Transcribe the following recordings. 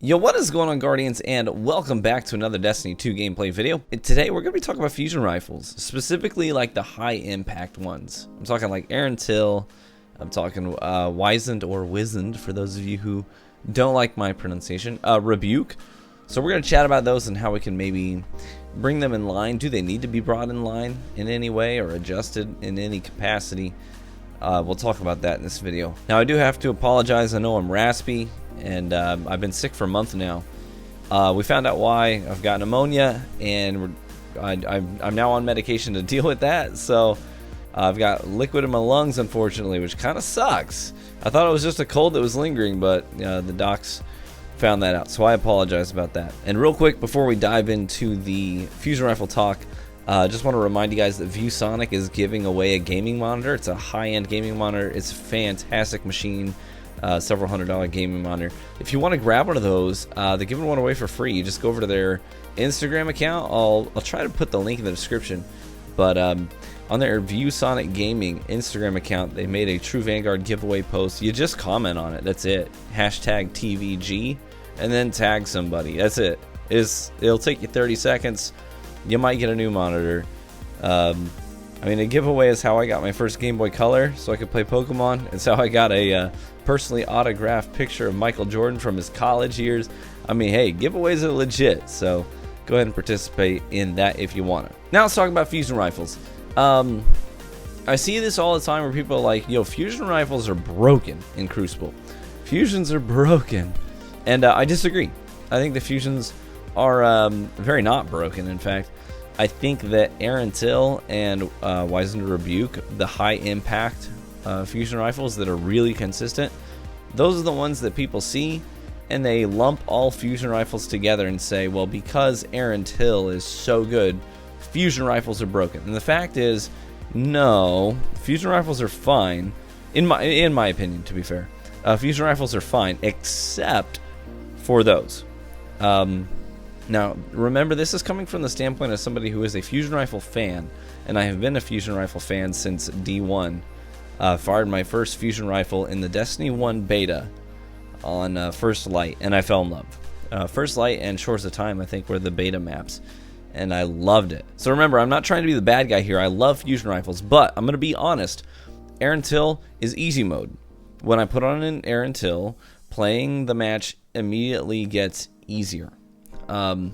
Yo, what is going on, Guardians, and welcome back to another Destiny 2 gameplay video. And today we're going to be talking about fusion rifles, specifically like the high impact ones. I'm talking like Aaron Till, I'm talking Wizened or Wizened for those of you who don't like my pronunciation, Rebuke. So we're going to chat about those and how we can maybe bring them in line. Do they need to be brought in line in any way or adjusted in any capacity? We'll talk about that in this video. Now, I do have to apologize. I know I'm raspy, and I've been sick for a month now. We found out why. I've got pneumonia, and I'm now on medication to deal with that. So I've got liquid in my lungs, unfortunately, which kind of sucks. I thought it was just a cold that was lingering, but the docs found that out. So I apologize about that. And real quick, before we dive into the fusion rifle talk, just want to remind you guys that ViewSonic is giving away a gaming monitor. It's a high-end gaming monitor. It's a fantastic machine, several $100 gaming monitor. If you want to grab one of those, they're giving one away for free. You just go over to their Instagram account. I'll try to put the link in the description. But on their ViewSonic Gaming Instagram account, they made a True Vanguard giveaway post. You just comment on it. That's it. Hashtag TVG, and then tag somebody. That's it. It'll take you 30 seconds. You might get a new monitor. I mean, a giveaway is how I got my first Game Boy Color, so I could play Pokemon. It's how I got a personally autographed picture of Michael Jordan from his college years. I mean, hey, giveaways are legit, so go ahead and participate in that if you want to. Now let's talk about fusion rifles. I see this all the time where people are like, yo, fusion rifles are broken in Crucible. Fusions are broken. And I disagree. I think the fusions are very not broken. In fact, I think that Aaron Till and Wizened Rebuke, the high impact fusion rifles that are really consistent, those are the ones that people see and they lump all fusion rifles together and say, well, because Aaron Till is so good, fusion rifles are broken. And the fact is, no, fusion rifles are fine, in my opinion, to be fair. Fusion rifles are fine, except for those. Now, remember, this is coming from the standpoint of somebody who is a fusion rifle fan, and I have been a fusion rifle fan since D1. Fired my first fusion rifle in the Destiny 1 beta on First Light, and I fell in love. First Light and Shores of Time, I think, were the beta maps, and I loved it. So remember, I'm not trying to be the bad guy here. I love fusion rifles, but I'm going to be honest. Aaron Till is easy mode. When I put on an Aaron Till, playing the match immediately gets easier. Now,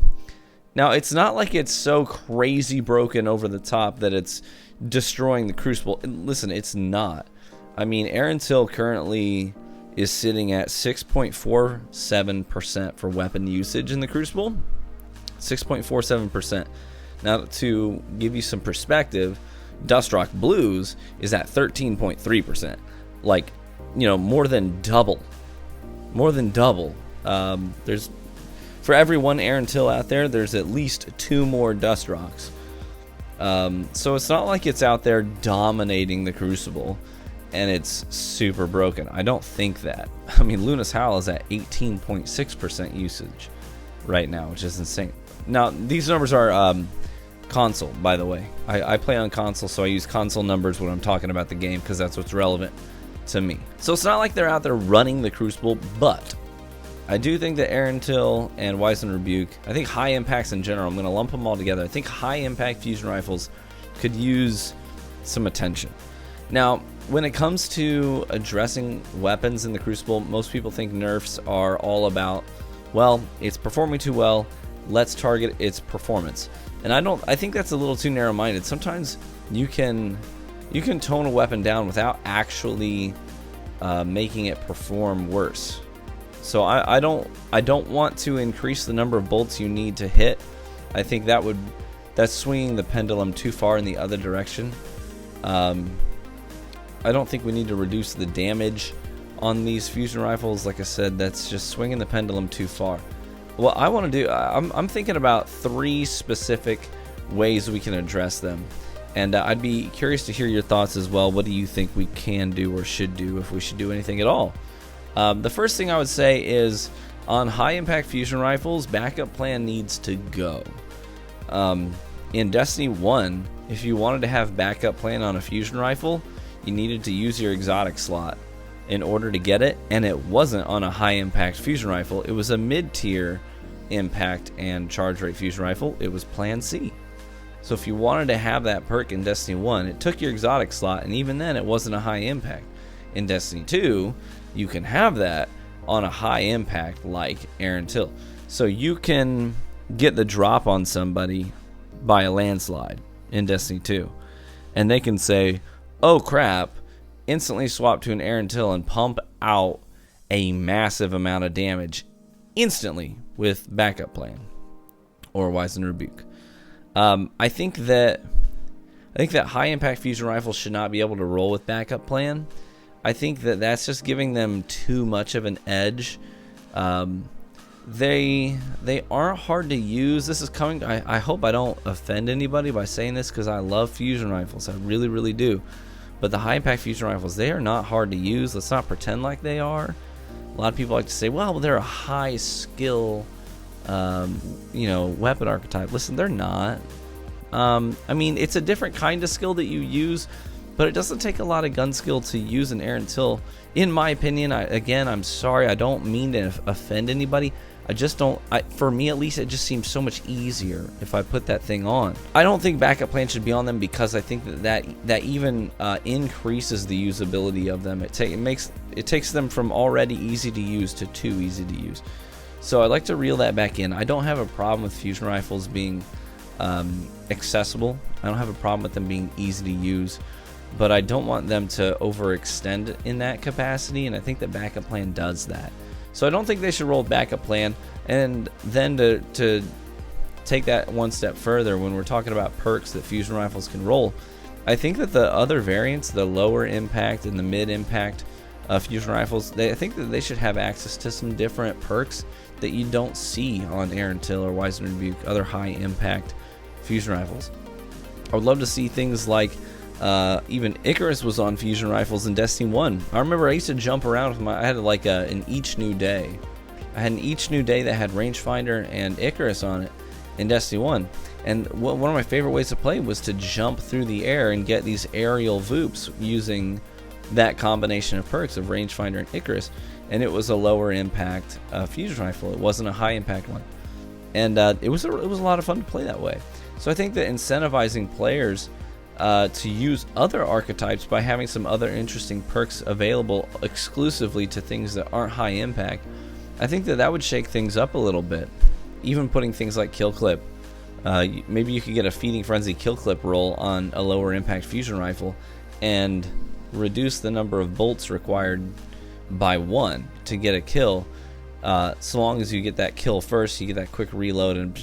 it's not like it's so crazy broken over the top that it's destroying the Crucible. And listen, it's not. I mean, Aaron Till currently is sitting at 6.47% for weapon usage in the Crucible. 6.47%. Now, to give you some perspective, Dustrock Blues is at 13.3%. Like, you know, more than double. More than double. For every one Aaron Till out there, there's at least 2 more Dust Rocks. So it's not like it's out there dominating the Crucible and it's super broken. I don't think that. I mean, Luna's Howl is at 18.6% usage right now, which is insane. Now, these numbers are console, by the way. I play on console, so I use console numbers when I'm talking about the game because that's what's relevant to me. So it's not like they're out there running the Crucible, but I do think that Aaron Till and Wizened Rebuke, I think high impacts in general, I'm going to lump them all together. I think high impact fusion rifles could use some attention. Now, when it comes to addressing weapons in the Crucible, most people think nerfs are all about, well, it's performing too well, let's target its performance. And I think that's a little too narrow-minded. Sometimes you can tone a weapon down without actually making it perform worse. So I don't want to increase the number of bolts you need to hit. I think that's swinging the pendulum too far in the other direction. I don't think we need to reduce the damage on these fusion rifles. Like I said, that's just swinging the pendulum too far. What I want to do, I'm thinking about 3 specific ways we can address them. And I'd be curious to hear your thoughts as well. What do you think we can do or should do, if we should do anything at all? The first thing I would say is on high impact fusion rifles, backup plan needs to go. In Destiny 1, if you wanted to have backup plan on a fusion rifle, you needed to use your exotic slot. in order to get it, and it wasn't on a high impact fusion rifle. It was a mid-tier impact and charge rate fusion rifle. It was Plan C. So if you wanted to have that perk in Destiny 1, it took your exotic slot, and even then it wasn't a high impact. In Destiny 2, you can have that on a high impact like Aaron Till. So you can get the drop on somebody by a landslide in Destiny 2, and they can say, oh crap, instantly swap to an Aaron Till and pump out a massive amount of damage instantly with backup plan or Wise and Rebuke. I think that high impact fusion rifles should not be able to roll with backup plan. I think that that's just giving them too much of an edge. They aren't hard to use. This is coming. I hope I don't offend anybody by saying this, because I love fusion rifles. I really, really do. But the high impact fusion rifles, they are not hard to use. Let's not pretend like they are. A lot of people like to say, well, they're a high skill, weapon archetype. Listen, they're not. I mean, it's a different kind of skill that you use, but it doesn't take a lot of gun skill to use an Aaron Till. In my opinion, I'm sorry, I don't mean to offend anybody. I just don't, for me at least, it just seems so much easier if I put that thing on. I don't think backup plan should be on them, because I think that even increases the usability of them. It takes them from already easy to use to too easy to use. So I'd like to reel that back in. I don't have a problem with fusion rifles being accessible. I don't have a problem with them being easy to use, but I don't want them to overextend in that capacity, and I think that backup plan does that. So I don't think they should roll backup plan. And then to take that one step further, when we're talking about perks that fusion rifles can roll, I think that the other variants, the lower impact and the mid impact fusion rifles, I think that they should have access to some different perks that you don't see on Aaron Till or Wise and Rebuke, other high impact fusion rifles. I would love to see things like even Icarus was on fusion rifles in Destiny 1. I remember I used to jump around with I had like an each new day. I had an each new day that had rangefinder and Icarus on it in Destiny 1. And one of my favorite ways to play was to jump through the air and get these aerial voops using that combination of perks of rangefinder and Icarus. And it was a lower impact fusion rifle. It wasn't a high impact one. And it was a lot of fun to play that way. So I think that incentivizing players to use other archetypes by having some other interesting perks available exclusively to things that aren't high impact, I think that would shake things up a little bit. Even putting things like kill clip. Maybe you could get a feeding frenzy kill clip roll on a lower impact fusion rifle and reduce the number of bolts required by 1 to get a kill. So long as you get that kill first, you get that quick reload, and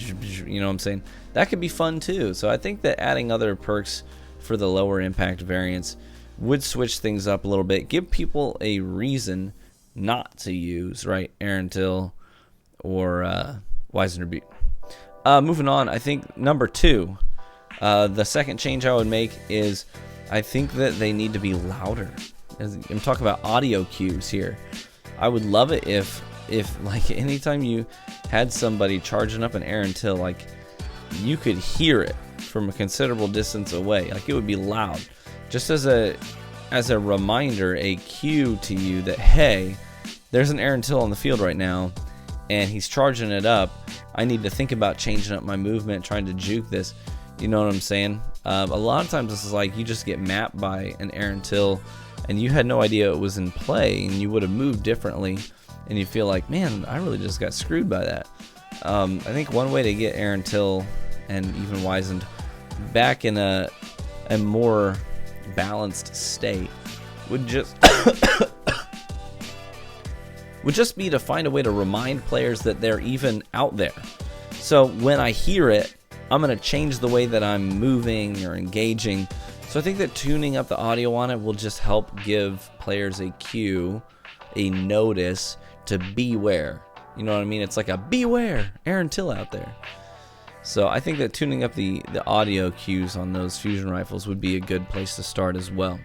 you know what I'm saying? That could be fun too. So I think that adding other perks for the lower impact variants would switch things up a little bit, give people a reason not to use, right, Aaron Till or Wise and Rebuke. Moving on, I think number 2, the second change I would make is I think that they need to be louder. I'm talking about audio cues here. I would love it if like anytime you had somebody charging up an Aaron Till, like you could hear it from a considerable distance away. Like it would be loud, just as a reminder, a cue to you that, hey, there's an Aaron Till on the field right now and he's charging it up. I need to think about changing up my movement, trying to juke this. You know what I'm saying? A lot of times this is like you just get mapped by an Aaron Till and you had no idea it was in play, and you would have moved differently, and you feel like, man, I really just got screwed by that. I think one way to get Aaron Till and even Wizened back in a more balanced state would just be to find a way to remind players that they're even out there. So when I hear it, I'm going to change the way that I'm moving or engaging. So I think that tuning up the audio on it will just help give players a cue, a notice to beware. You know what I mean? It's like a beware, Aaron Till out there. So I think that tuning up the audio cues on those fusion rifles would be a good place to start as well.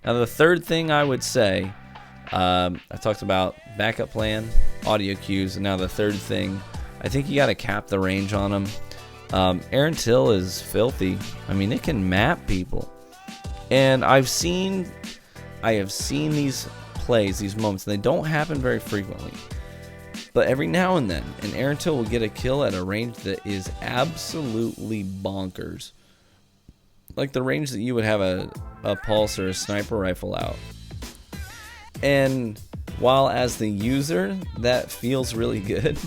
Now the third thing I would say, I talked about backup plan, audio cues, and now the third thing, I think you got to cap the range on them. Aaron Till is filthy. I mean, it can map people. And I have seen these plays, these moments, and they don't happen very frequently. But every now and then, an Aaron Till will get a kill at a range that is absolutely bonkers. Like the range that you would have a pulse or a sniper rifle out. And while as the user, that feels really good,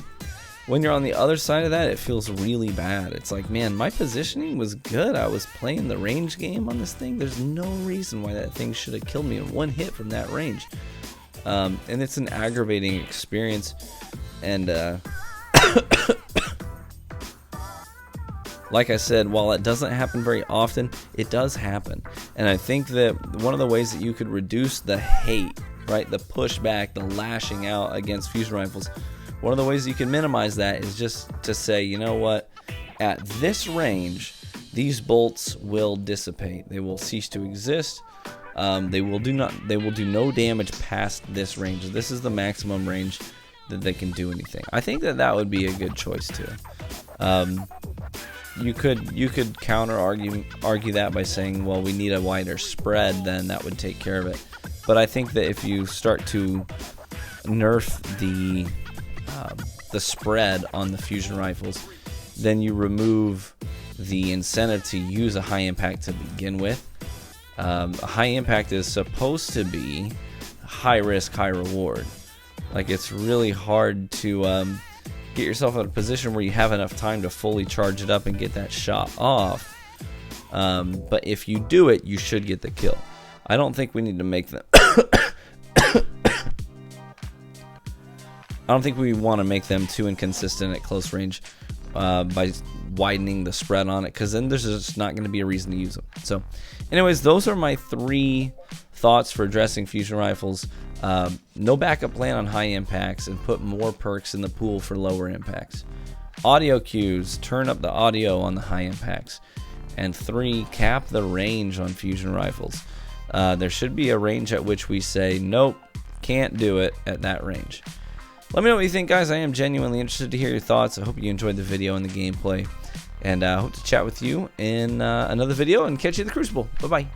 when you're on the other side of that, it feels really bad. It's like, man, my positioning was good. I was playing the range game on this thing. There's no reason why that thing should have killed me in one hit from that range. And it's an aggravating experience. And like I said, while it doesn't happen very often, it does happen. And I think that one of the ways that you could reduce the hate, right, the pushback, the lashing out against fusion rifles, one of the ways you can minimize that is just to say, you know what, at this range, these bolts will dissipate. They will cease to exist. They will do no damage past this range. This is the maximum range that they can do anything. I think that would be a good choice too. You could counter argue that by saying, well, we need a wider spread, then that would take care of it. But I think that if you start to nerf the spread on the fusion rifles, then you remove the incentive to use a high impact to begin with. A high impact is supposed to be high risk, high reward. Like, it's really hard to get yourself in a position where you have enough time to fully charge it up and get that shot off. But if you do it, you should get the kill. I don't think we need to make them I don't think we want to make them too inconsistent at close range by widening the spread on it, because then there's just not going to be a reason to use them. So anyways, those are my 3 thoughts for addressing fusion rifles. No backup plan on high impacts, and put more perks in the pool for lower impacts. Audio cues, turn up the audio on the high impacts. And 3, cap the range on fusion rifles. There should be a range at which we say, nope, can't do it at that range. Let me know what you think, guys. I am genuinely interested to hear your thoughts. I hope you enjoyed the video and the gameplay, and I hope to chat with you in another video and catch you in the Crucible. Bye-bye.